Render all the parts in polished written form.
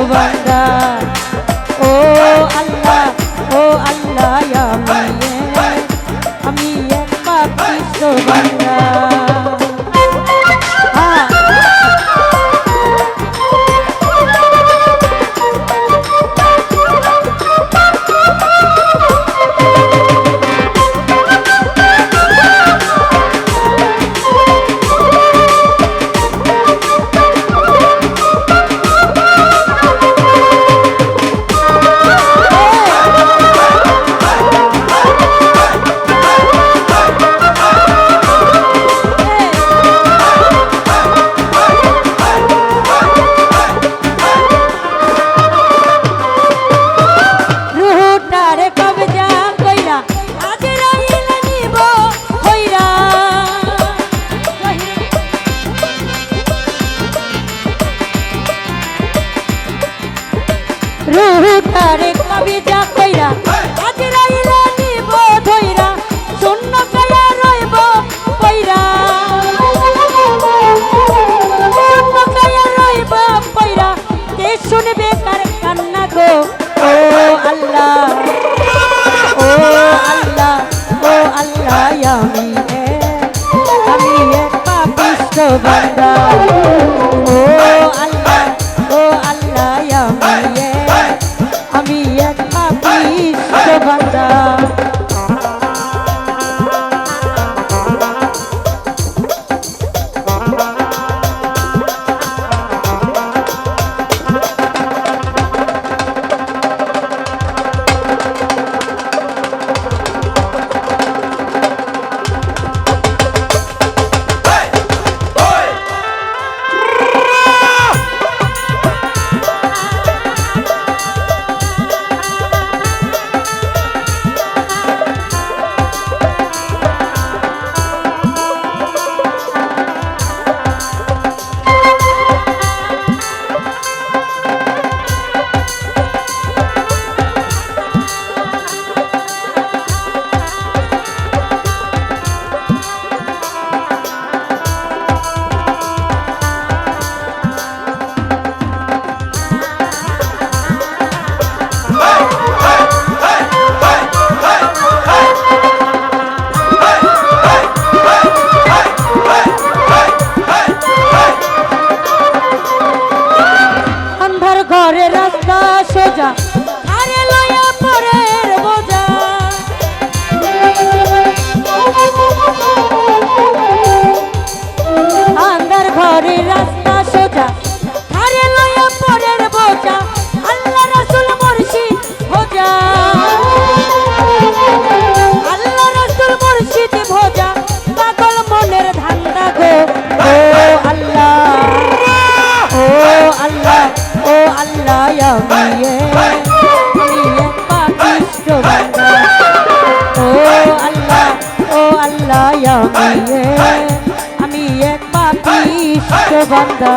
বান্দা ও আল্লাহ আমি এক পাপিষ্ঠ বান্দা রুহুটারে কবিজা কইরা আজরাইলা নিব ধইরা শূন্য কায়া রইব কইরা শূন্য কায়া রইব কইরা কে শুনবে কার কান্না গো ও আল্লাহ ও আল্লাহ ও আল্লাহ আমি এক পাপিষ্ঠ বান্দা ও আল্লাহ ও আল্লাহ আমি এক পাপিষ্ঠ বান্দা ঘরে রাস্তা সোজা আরে লয়া পরের বোঝা আন্ধার ঘরে রাস্তা সোজা আরে লয়া পরের বোঝা আল্লাহ রাসূল মুর্শিদ ভোজা আল্লাহ রাসূল মুর্শিদ ভোজা পাগল মনের ধান্দা গো ও আল্লাহ ও আল্লাহ ও আল্লাহ আমি এক পাপিষ্ঠ বান্দা ও আল্লাহ আমি এক পাপিষ্ঠ বান্দা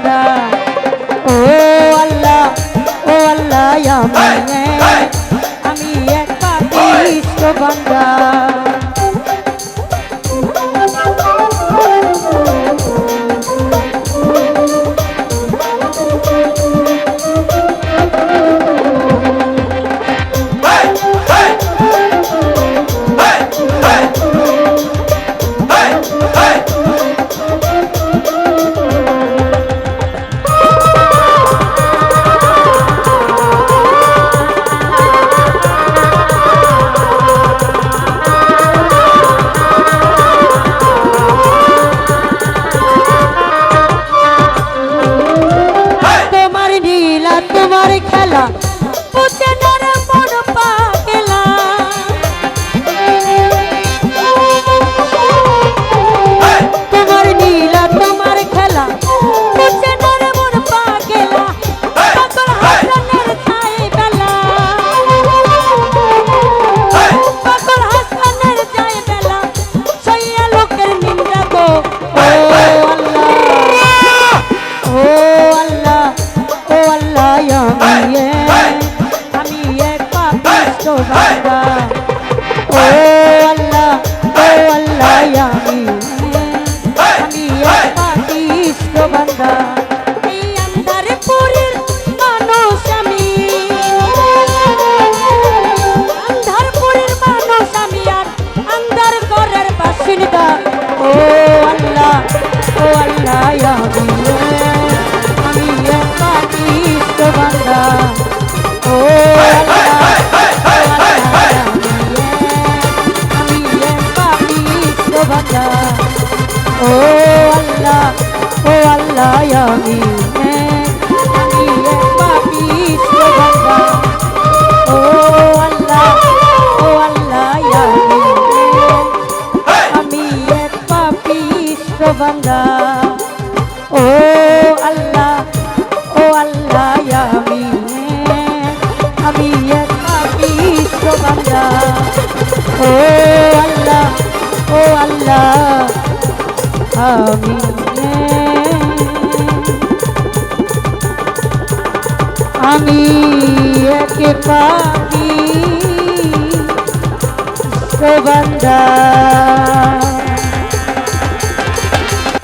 বান্দা ও আল্লাহ আমি এক পাপিষ্ঠ বান্দা তোমার খেলা বুঝে নরে মন পাগলা তোমার নীলা তোমার খেলা বুঝে নরে মন পাগলা পাগল হাসানের ছায়ে বেলা পাগল হাসানের ছায়ে বেলা সইয়া লোকের নিন্দা গো ও আল্লাহ আমি এক পাপিষ্ঠ বান্দা ও আল্লাহ আমি এক পাপিষ্ঠ বান্দা এই আন্ধারপুরের মানুষ আমি আন্ধারপুরের মানুষ আমি আর আন্ধার ঘরের বাসিন্দা ও আল্লাহ আমি এক পাপিষ্ঠ বান্দা ও আমি এক পাপিষ্ঠ বান্দা ও আল্লাহ আমি এক পাপিষ্ঠ বান্দা ও আল্লাহ আমি এক পাপিষ্ঠ বান্দা ও আল্লাহ আমি এক পাপিষ্ঠ বান্দা ও আল্লাহ আমি এক পাপিষ্ঠ বান্দা।